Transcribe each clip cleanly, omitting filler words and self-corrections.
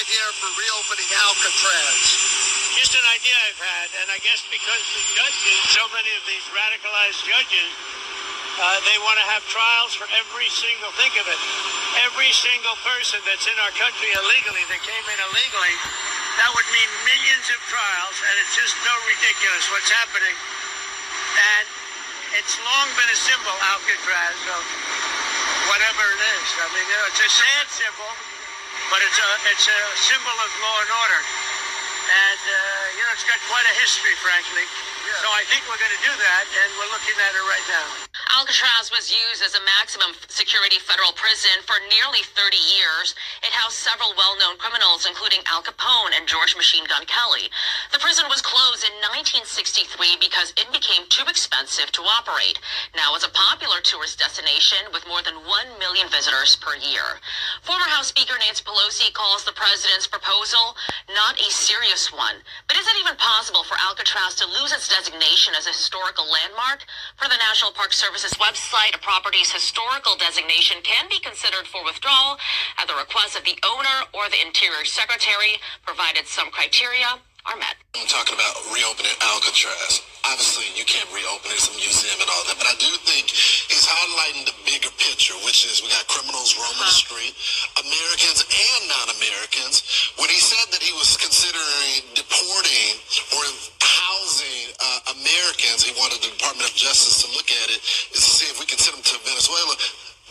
here for reopening Alcatraz? Just an idea I've had, and I guess because the judges, so many of these radicalized judges, they want to have trials for every single, think of it, every single person that's in our country illegally, that came in illegally. That would mean millions of trials, and it's just so ridiculous what's happening. And it's long been a symbol, Alcatraz, of whatever it is. I mean, it's a sad symbol, but it's a symbol of law and order. And, it's got quite a history, frankly. Yeah. So I think we're going to do that, and we're looking at it right now. Alcatraz was used as a maximum security federal prison for nearly 30 years. It housed several well-known criminals, including Al Capone and George Machine Gun Kelly. The prison was closed in 1963 because it became too expensive to operate. Now it's a popular tourist destination with more than 1 million visitors per year. Former House Speaker Nancy Pelosi calls the president's proposal not a serious one. But is it even possible for Alcatraz to lose its designation as a historical landmark? For the National Park Service's website, a property's historical designation can be considered for withdrawal at the request of the owner or the Interior Secretary, provided some criteria are met. I'm talking about reopening Alcatraz. Obviously, you can't reopen it. It's a museum and all that. But I do think he's highlighting the bigger picture, which is we got criminals roaming the street, Americans and non-Americans. When he said that he was considering deporting or housing Americans, he wanted the Department of Justice to look at it, is to see if we can send them to Venezuela.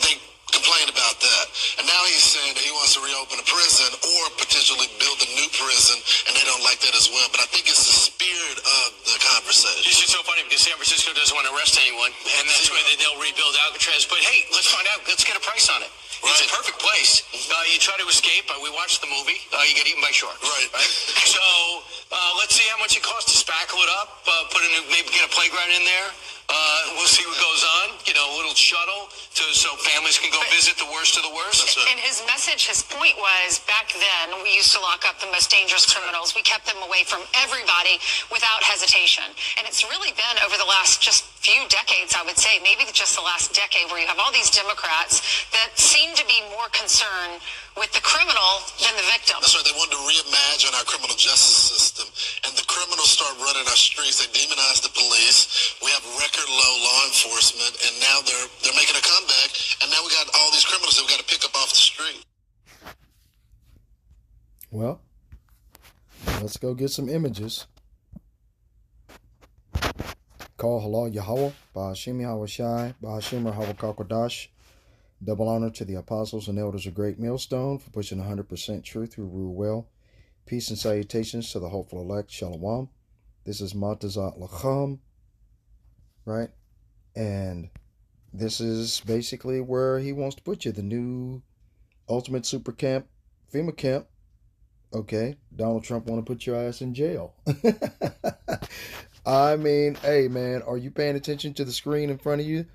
They complained about that. And now he's saying that he wants to reopen a prison or potentially build a new prison, and they don't like that as well. But I think it's the spirit of the conversation. It's just so funny because San Francisco doesn't want to arrest anyone, and that's why they'll rebuild Alcatraz. But hey, let's find out. Let's get a price on it. Right. It's a perfect place. You try to escape. We watched the movie. You get eaten by sharks. Right. So let's see how much it costs to spackle it up. Maybe get a playground in there. We'll see what goes on. A little shuttle so families can go visit the worst of the worst. And his message, his point was, back then, we used to lock up the most dangerous criminals. We kept them away from everybody without hesitation. And it's really been over the last just few decades, I would say, maybe just the last decade, where you have all these Democrats that seem to be more concerned with the criminal than the victim. That's right. They wanted to reimagine our criminal justice system. And the criminals start running our streets. They demonize the police. We have record low law enforcement. And now they're making a comeback. And now we got all these criminals that we got to pick up off the street. Well, let's go get some images. Call Halal Yahweh, Ba'ashim Yahweh Shai, Ba'ashim Yahweh Kakodash. Double honor to the apostles and elders of Great Millstone for pushing 100% truth who rule well. Peace and salutations to the hopeful elect. Shalom. This is Matazat Lacham, right? And this is basically where he wants to put you. The new ultimate super camp, FEMA camp. Okay, Donald Trump want to put your ass in jail. I mean, hey, man, are you paying attention to the screen in front of you?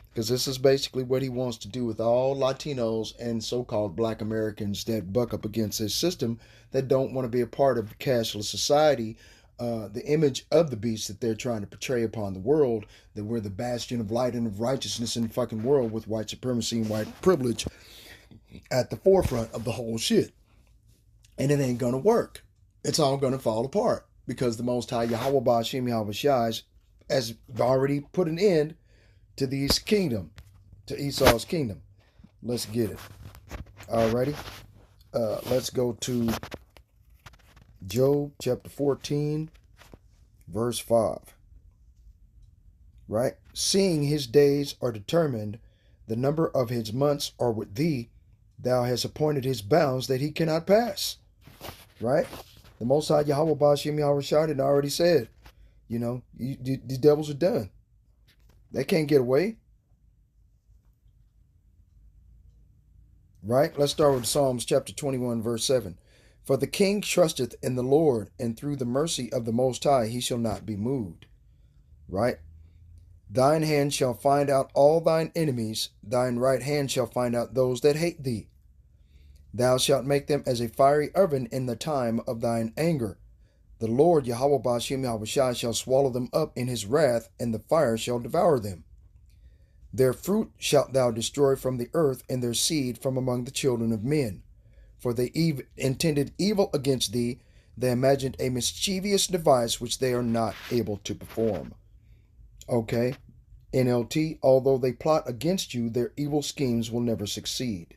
Because this is basically what he wants to do with all Latinos and so-called Black Americans that buck up against his system, that don't want to be a part of cashless society. The image of the beast that they're trying to portray upon the world, that we're the bastion of light and of righteousness in the fucking world, with white supremacy and white privilege at the forefront of the whole shit. And it ain't going to work. It's all going to fall apart. Because the Most High Yahweh Ba'ashim Yahweh Shai has already put an end to these kingdom, to Esau's kingdom. Let's get it. Alrighty. Let's go to Job chapter 14, verse 5. Right? Seeing his days are determined, the number of his months are with thee, thou hast appointed his bounds that he cannot pass. Right? The Most High Yahweh Ba'ashim Yahweh Shai had already said, the devils are done. They can't get away. Right? Let's start with Psalms chapter 21, verse 7. For the king trusteth in the Lord, and through the mercy of the Most High he shall not be moved. Right? Thine hand shall find out all thine enemies, thine right hand shall find out those that hate thee. Thou shalt make them as a fiery oven in the time of thine anger. The Lord Yahweh Ba'ashim Yahweh Shai shall swallow them up in his wrath, and the fire shall devour them. Their fruit shalt thou destroy from the earth, and their seed from among the children of men. For they intended evil against thee. They imagined a mischievous device which they are not able to perform. Okay. NLT, although they plot against you, their evil schemes will never succeed.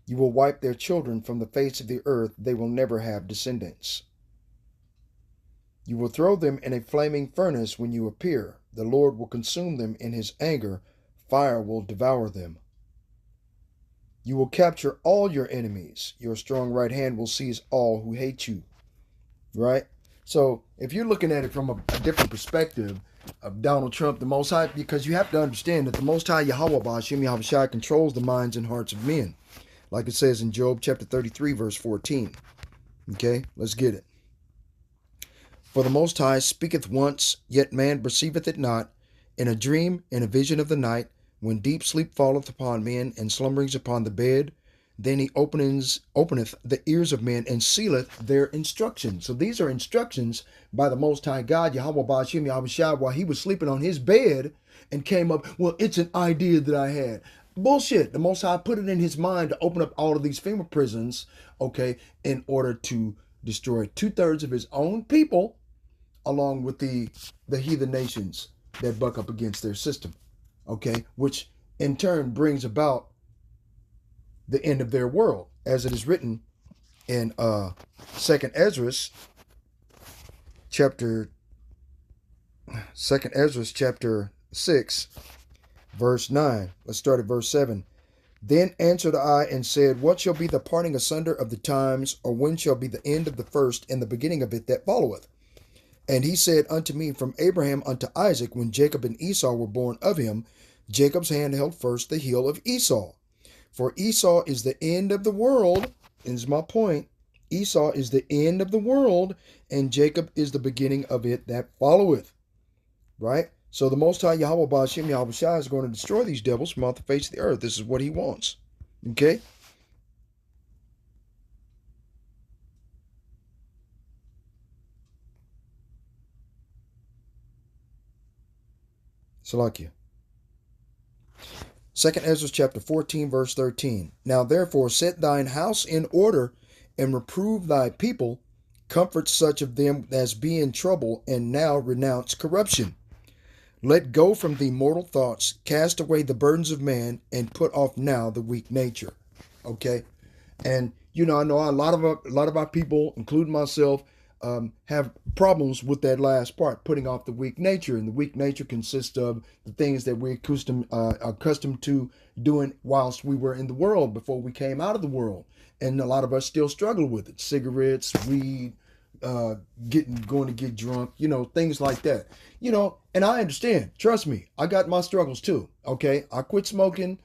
You will wipe their children from the face of the earth. They will never have descendants. You will throw them in a flaming furnace when you appear. The Lord will consume them in his anger. Fire will devour them. You will capture all your enemies. Your strong right hand will seize all who hate you. Right? So, if you're looking at it from a different perspective of Donald Trump, the Most High, because you have to understand that the Most High Yahweh Ba'ashem Yahushua controls the minds and hearts of men. Like it says in Job chapter 33, verse 14. Okay? Let's get it. For the Most High speaketh once, yet man perceiveth it not, in a dream, in a vision of the night, when deep sleep falleth upon men, and slumberings upon the bed, then he openeth the ears of men, and sealeth their instructions. So these are instructions by the Most High God, Yahweh Ba'ashem Yahushua, while he was sleeping on his bed, and came up, well, it's an idea that I had. Bullshit. The Most High put it in his mind to open up all of these FEMA prisons, okay, in order to destroy 2/3 of his own people, along with the heathen nations that buck up against their system, okay, which in turn brings about the end of their world, as it is written in 2nd Ezra chapter 6, verse 9. Let's start at verse 7. Then answered I and said, what shall be the parting asunder of the times, or when shall be the end of the first and the beginning of it that followeth? And he said unto me, from Abraham unto Isaac, when Jacob and Esau were born of him, Jacob's hand held first the heel of Esau. For Esau is the end of the world, and is my point. Esau is the end of the world, and Jacob is the beginning of it that followeth. Right? So the Most High Yahweh Ba'ashem Yahushua is going to destroy these devils from off the face of the earth. This is what he wants. Okay? Salakia. 2nd Ezra chapter 14, verse 13. Now therefore set thine house in order, and reprove thy people, comfort such of them as be in trouble, and now renounce corruption. Let go from thee mortal thoughts, cast away the burdens of man, and put off now the weak nature. Okay? And I know a lot of our people, including myself, have problems with that last part, putting off the weak nature. And the weak nature consists of the things that we're accustomed to doing whilst we were in the world, before we came out of the world. And a lot of us still struggle with it. Cigarettes, weed, going to get drunk, things like that. And I understand. Trust me, I got my struggles too. Okay? I quit smoking,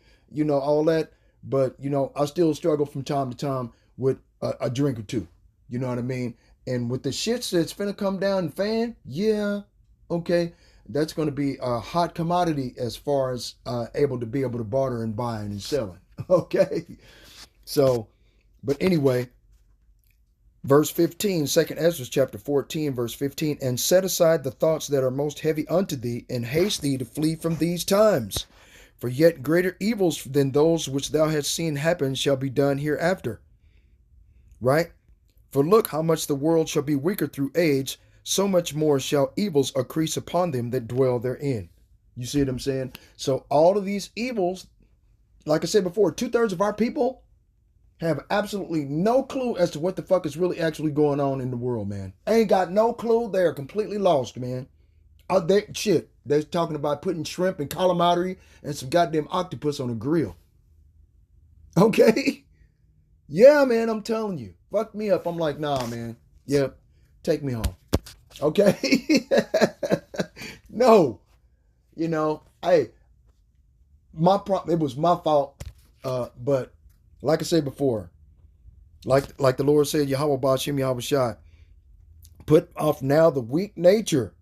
all that. But, I still struggle from time to time with a drink or two. You know what I mean? And with the shits that's finna come down and fan, yeah, okay, that's going to be a hot commodity as far as able to barter and buying and selling. Okay? So, but anyway, verse 15, 2nd Ezra chapter 14, verse 15, and set aside the thoughts that are most heavy unto thee, and haste thee to flee from these times. For yet greater evils than those which thou hast seen happen shall be done hereafter. Right? For look how much the world shall be weaker through age, so much more shall evils increase upon them that dwell therein. You see what I'm saying? So all of these evils, like I said before, 2/3 of our people have absolutely no clue as to what the fuck is really actually going on in the world, man. Ain't got no clue. They are completely lost, man. They're talking about putting shrimp and calamari and some goddamn octopus on a grill. Okay? Yeah, man, I'm telling you. Fuck me up. I'm like, nah, man. Yep. Take me home. Okay? No. Hey, it was my fault. But like I said before, like the Lord said, Yahweh Ba'ashem Yahushua, put off now the weak nature.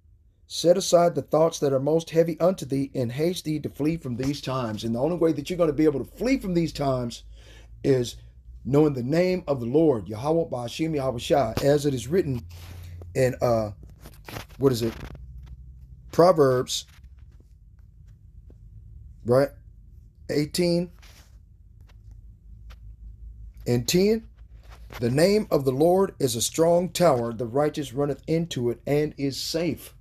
Set aside the thoughts that are most heavy unto thee, and haste thee to flee from these times. And the only way that you're going to be able to flee from these times is knowing the name of the Lord, Yahweh Ba'ashem Yahushua, as it is written in, Proverbs, right? 18 And 10, the name of the Lord is a strong tower. The righteous runneth into it and is safe.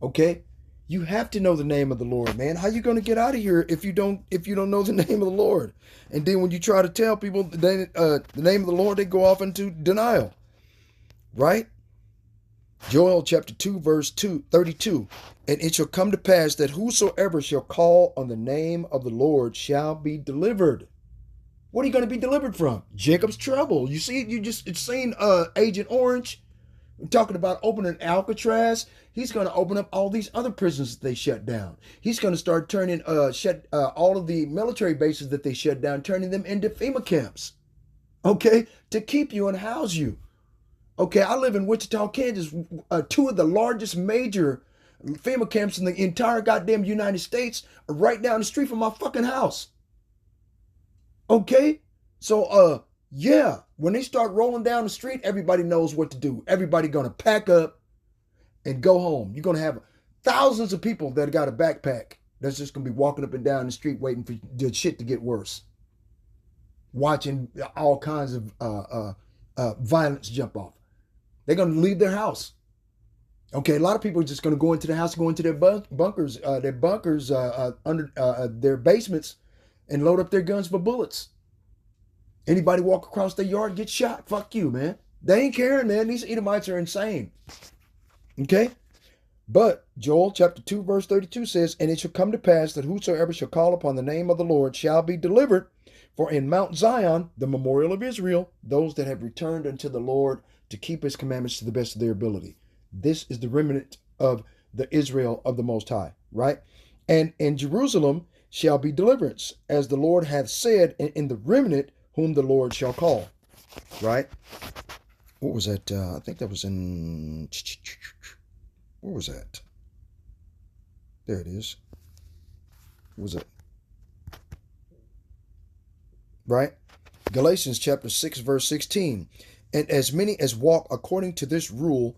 Okay? You have to know the name of the Lord, man. How you going to get out of here if you don't know the name of the Lord? And then when you try to tell people the name of the Lord, they go off into denial. Right? Joel chapter 2 verse 32. And it shall come to pass that whosoever shall call on the name of the Lord shall be delivered. What are you going to be delivered from? Jacob's trouble. You see, it's seen Agent Orange talking about opening Alcatraz. He's going to open up all these other prisons that they shut down. He's going to start turning all of the military bases that they shut down, turning them into FEMA camps. Okay, to keep you and house you. Okay, I live in Wichita, Kansas, two of the largest major FEMA camps in the entire goddamn United States are right down the street from my fucking house. Okay, so yeah, when they start rolling down the street, everybody knows what to do. Everybody gonna pack up and go home. You're gonna have thousands of people that got a backpack that's just gonna be walking up and down the street waiting for the shit to get worse, watching all kinds of violence jump off. They're going to leave their house. Okay, a lot of people are just going to go into the house, go into their bunkers under their basements and load up their guns for bullets. Anybody walk across their yard, get shot. Fuck you, man. They ain't caring, man. These Edomites are insane. Okay? But Joel chapter 2 verse 32 says, and it shall come to pass that whosoever shall call upon the name of the Lord shall be delivered. For in Mount Zion, the memorial of Israel, those that have returned unto the Lord to keep his commandments to the best of their ability. This is the remnant of the Israel of the Most High, right? And in Jerusalem shall be deliverance, as the Lord hath said, in the remnant whom the Lord shall call, right? What was that? I think that was in, where was that? There it is. What was it? Right? Galatians chapter 6 verse 16. And as many as walk according to this rule,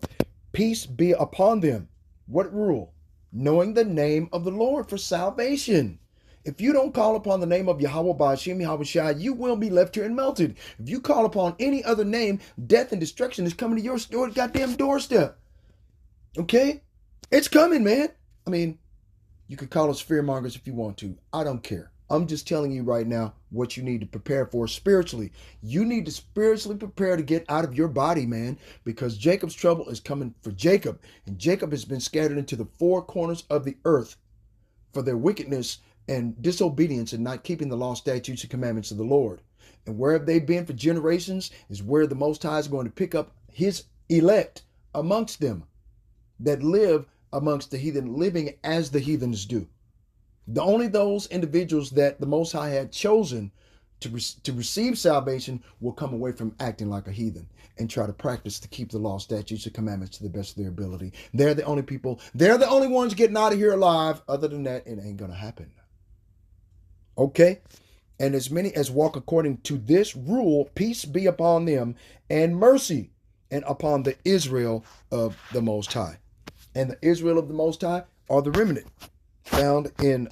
peace be upon them. What rule? Knowing the name of the Lord for salvation. If you don't call upon the name of Yahweh Ba'ashem Yahweh Shai, you will be left here and melted. If you call upon any other name, death and destruction is coming to your goddamn doorstep. Okay? It's coming, man. I mean, you could call us fearmongers if you want to. I don't care. I'm just telling you right now what you need to prepare for spiritually. You need to spiritually prepare to get out of your body, man, because Jacob's trouble is coming for Jacob. And Jacob has been scattered into the four corners of the earth for their wickedness and disobedience and not keeping the law, statutes, and commandments of the Lord. And where have they been for generations is where the Most High is going to pick up his elect amongst them that live amongst the heathen, living as the heathens do. Only those individuals that the Most High had chosen to receive salvation will come away from acting like a heathen and try to practice to keep the law, statutes, and commandments to the best of their ability. They're the only people, they're the only ones getting out of here alive. Other than that, it ain't going to happen. Okay? And as many as walk according to this rule, peace be upon them and mercy and upon the Israel of the Most High. And the Israel of the Most High are the remnant, found in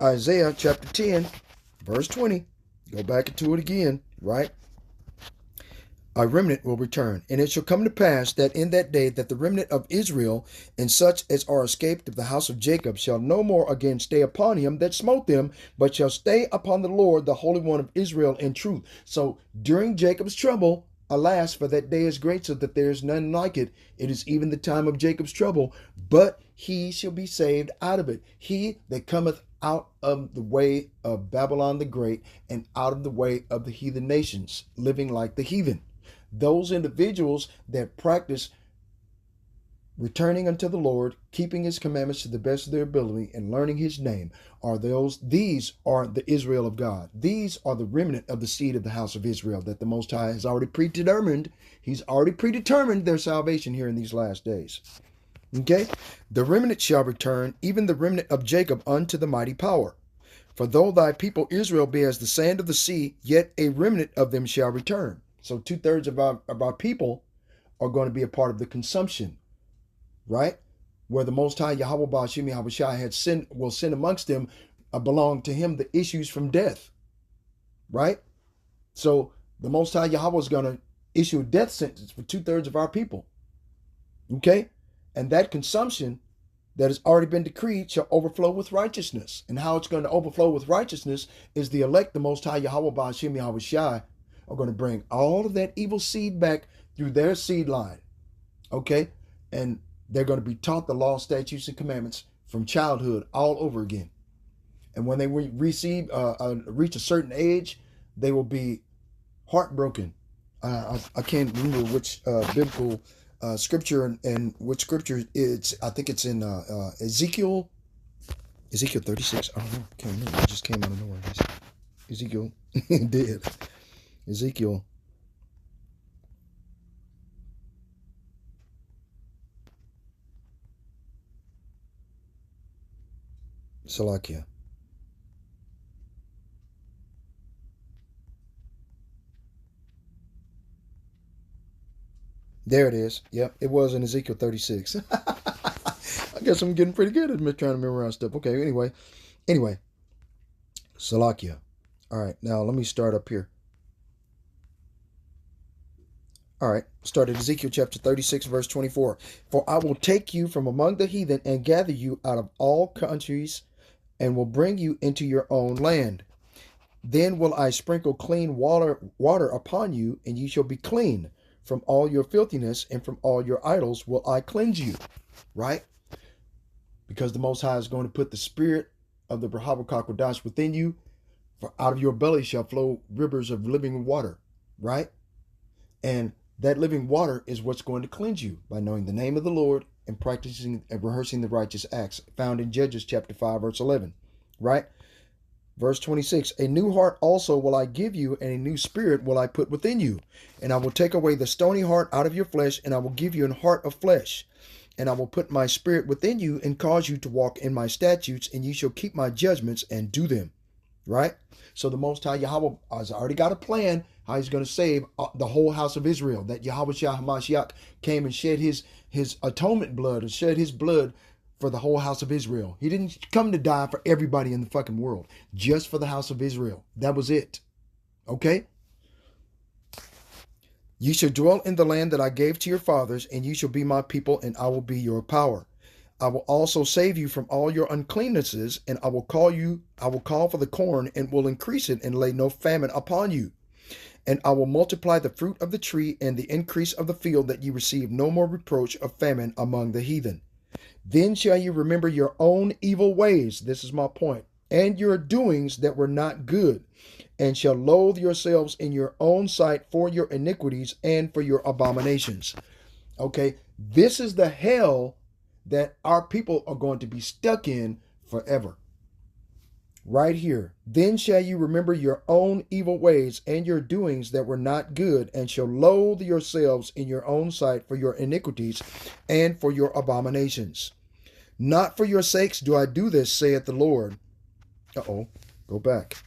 Isaiah chapter 10, verse 20. Go back into it again, right? A remnant will return. And it shall come to pass that in that day that the remnant of Israel and such as are escaped of the house of Jacob shall no more again stay upon him that smote them, but shall stay upon the Lord, the Holy One of Israel, in truth. So during Jacob's trouble, alas, for that day is great, so that there is none like it. It is even the time of Jacob's trouble, but he shall be saved out of it. He that cometh out of the way of Babylon the Great and out of the way of the heathen nations, living like the heathen. Those individuals that practice returning unto the Lord, keeping his commandments to the best of their ability, and learning his name these are the Israel of God. These are the remnant of the seed of the house of Israel that the Most High has already predetermined. He's already predetermined their salvation here in these last days. Okay? The remnant shall return, even the remnant of Jacob, unto the mighty power. For though thy people Israel be as the sand of the sea, yet a remnant of them shall return. So 2/3 of our people are going to be a part of the consumption, right? Where the Most High Yahweh Ba'ashem Yahweh Shai will send amongst them belong to him the issues from death, right? So the Most High Yahweh is going to issue a death sentence for 2/3 of our people. Okay? And that consumption that has already been decreed shall overflow with righteousness. And how it's going to overflow with righteousness is the elect, the Most High Yahweh Ba'ashem Yahweh Shai, are going to bring all of that evil seed back through their seed line. Okay? And they're going to be taught the law, statutes, and commandments from childhood all over again. And when they reach a certain age, they will be heartbroken. I can't remember which biblical scripture and which scripture it's. I think it's in Ezekiel 36. I don't know. Can't remember. It just came out of nowhere. Ezekiel did. Ezekiel. Salakia. There it is. Yep, it was in Ezekiel 36. I guess I'm getting pretty good at trying to memorize stuff. Okay, anyway. Salakia. All right, now let me start up here. All right, start at Ezekiel chapter 36, verse 24. For I will take you from among the heathen and gather you out of all countries and will bring you into your own land. Then will I sprinkle clean water upon you, and you shall be clean. From all your filthiness and from all your idols will I cleanse you. Right? Because the Most High is going to put the spirit of the Brahava Kakodash within you. For out of your belly shall flow rivers of living water. Right? And that living water is what's going to cleanse you by knowing the name of the Lord and practicing and rehearsing the righteous acts found in Judges chapter 5, verse 11. Right? Verse 26, a new heart also will I give you, and a new spirit will I put within you. And I will take away the stony heart out of your flesh, and I will give you an heart of flesh. And I will put my spirit within you, and cause you to walk in my statutes, and you shall keep my judgments and do them. Right? So the Most High Yahweh has already got a plan how he's going to save the whole house of Israel. That Yahweh Shah HaMashiach came and shed his atonement blood, and shed his blood for the whole house of Israel. He didn't come to die for everybody in the fucking world, just for the house of Israel. That was it. Okay? You shall dwell in the land that I gave to your fathers, and you shall be my people, and I will be your power. I will also save you from all your uncleannesses, and I will call for the corn, and will increase it, and lay no famine upon you. And I will multiply the fruit of the tree and the increase of the field, that ye receive no more reproach of famine among the heathen. Then shall you remember your own evil ways, this is my point, and your doings that were not good, and shall loathe yourselves in your own sight for your iniquities and for your abominations. Okay, this is the hell that our people are going to be stuck in forever. Right here. Then shall you remember your own evil ways and your doings that were not good, and shall loathe yourselves in your own sight for your iniquities and for your abominations. Not for your sakes do I do this, saith the Lord. Go back.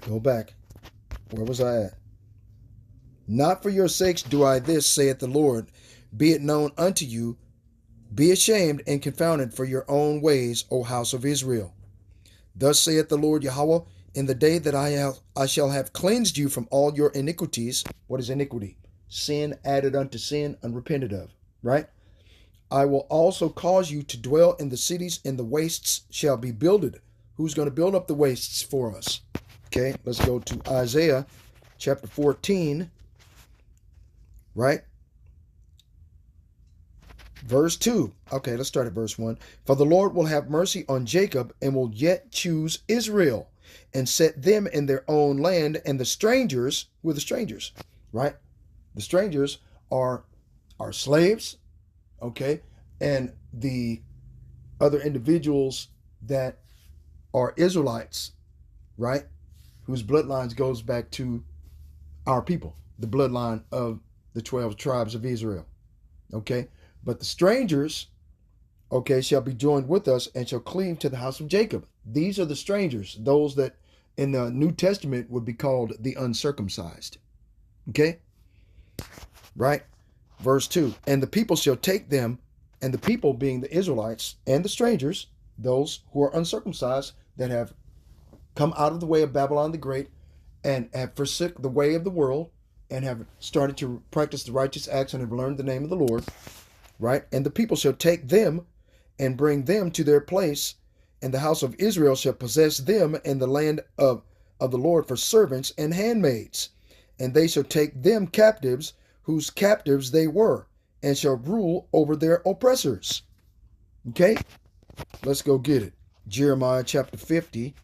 Where was I at? Not for your sakes do I this, saith the Lord. Be it known unto you, be ashamed and confounded for your own ways, O house of Israel. Thus saith the Lord Yahweh, in the day that I shall have cleansed you from all your iniquities. What is iniquity? Sin added unto sin, unrepented of. Right? I will also cause you to dwell in the cities, and the wastes shall be builded. Who's going to build up the wastes for us? Okay, let's go to Isaiah chapter 14. Right? Verse 2. Okay, let's start at verse 1. For the Lord will have mercy on Jacob, and will yet choose Israel, and set them in their own land, and the strangers, who are the strangers? Right? The strangers are slaves, okay? And the other individuals that are Israelites, right? Whose bloodlines goes back to our people, the bloodline of the 12 tribes of Israel, okay? But the strangers, okay, shall be joined with us and shall cleave to the house of Jacob. These are the strangers, those that in the New Testament would be called the uncircumcised. Okay? Right? Verse 2. And the people shall take them, and the people being the Israelites and the strangers, those who are uncircumcised that have come out of the way of Babylon the Great and have forsook the way of the world and have started to practice the righteous acts and have learned the name of the Lord, right? And the people shall take them and bring them to their place, and the house of Israel shall possess them in the land of the Lord for servants and handmaids. And they shall take them captives, whose captives they were, and shall rule over their oppressors. Okay? Let's go get it. Jeremiah chapter 50,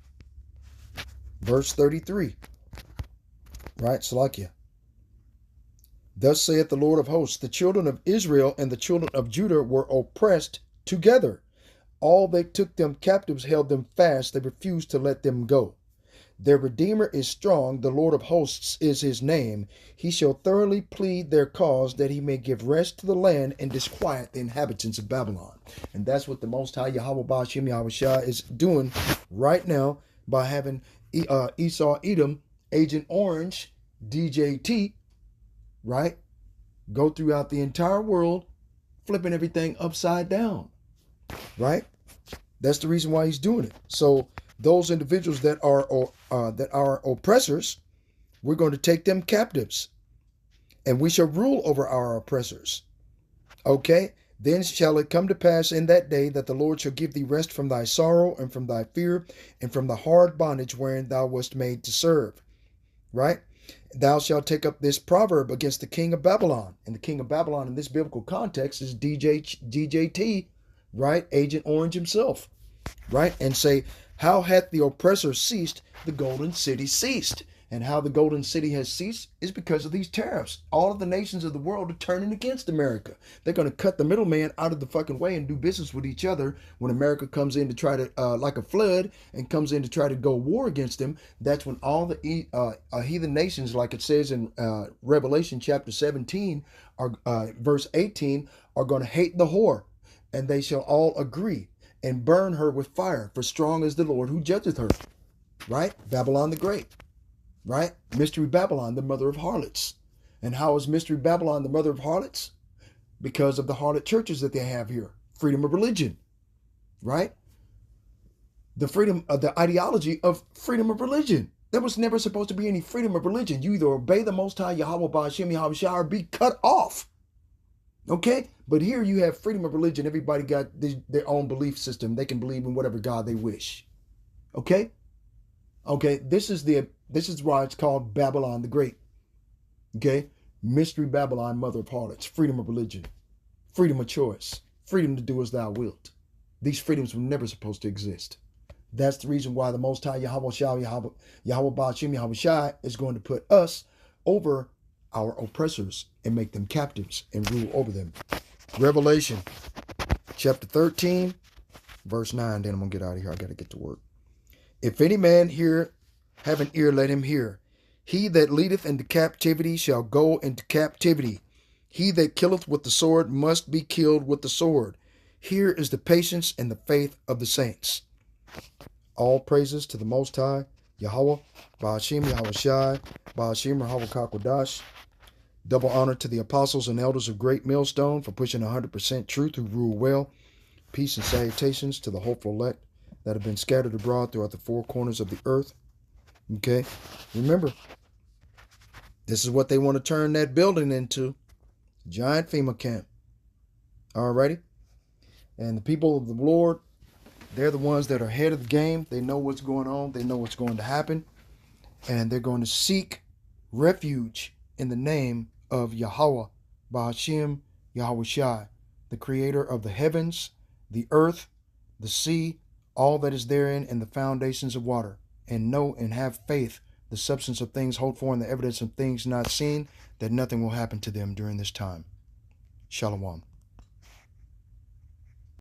verse 33. Right? Salakia. Thus saith the Lord of hosts, the children of Israel and the children of Judah were oppressed together. All they took them captives held them fast. They refused to let them go. Their Redeemer is strong. The Lord of hosts is his name. He shall thoroughly plead their cause, that he may give rest to the land and disquiet the inhabitants of Babylon. And that's what the Most High Yahweh Ba'ashem Yahushua is doing right now by having Esau Edom, Agent Orange, DJT, right, go throughout the entire world, flipping everything upside down, right? That's the reason why he's doing it. So those individuals that are oppressors, we're going to take them captives, and we shall rule over our oppressors. Okay? Then shall it come to pass in that day that the Lord shall give thee rest from thy sorrow and from thy fear and from the hard bondage wherein thou wast made to serve. Right? Thou shalt take up this proverb against the king of Babylon. And the king of Babylon in this biblical context is DJT, right? Agent Orange himself. Right? And say, how hath the oppressor ceased, the golden city ceased. And how the golden city has ceased is because of these tariffs. All of the nations of the world are turning against America. They're going to cut the middleman out of the fucking way and do business with each other. When America comes in to try to, like a flood, and comes in to try to go war against them, that's when all the heathen nations, like it says in Revelation chapter 17, verse 18, are going to hate the whore. And they shall all agree and burn her with fire, for strong is the Lord who judgeth her. Right? Babylon the Great. Right? Mystery Babylon, the mother of harlots. And how is Mystery Babylon the mother of harlots? Because of the harlot churches that they have here. Freedom of religion. Right? The freedom of the ideology of freedom of religion. There was never supposed to be any freedom of religion. You either obey the Most High Yahweh Ba'ashem Yahushua or be cut off. Okay? But here you have freedom of religion. Everybody got their own belief system. They can believe in whatever God they wish. Okay? Okay, this is why it's called Babylon the Great. Okay? Mystery Babylon, mother of harlots. Freedom of religion. Freedom of choice. Freedom to do as thou wilt. These freedoms were never supposed to exist. That's the reason why the Most High Yahweh Ba'ashem Yahushua is going to put us over our oppressors and make them captives and rule over them. Revelation chapter 13, verse 9. Then I'm going to get out of here. I got to get to work. If any man have an ear, let him hear. He that leadeth into captivity shall go into captivity. He that killeth with the sword must be killed with the sword. Here is the patience and the faith of the saints. All praises to the Most High, Yahweh, Ba'ashem Yahushai, Ba'ashem Rahawah Kakwadash. Double honor to the apostles and elders of Great Millstone for pushing 100% truth who rule well. Peace and salutations to the hopeful elect that have been scattered abroad throughout the four corners of the earth. Okay? Remember, this is what they want to turn that building into. Giant FEMA camp. Alrighty? And the people of the Lord, they're the ones that are ahead of the game. They know what's going on. They know what's going to happen. And they're going to seek refuge in the name of Yahweh, Ba'ashem Yahushai, the creator of the heavens, the earth, the sea, all that is therein, and the foundations of water. And know and have faith, the substance of things hoped for and the evidence of things not seen, that nothing will happen to them during this time. Shalom.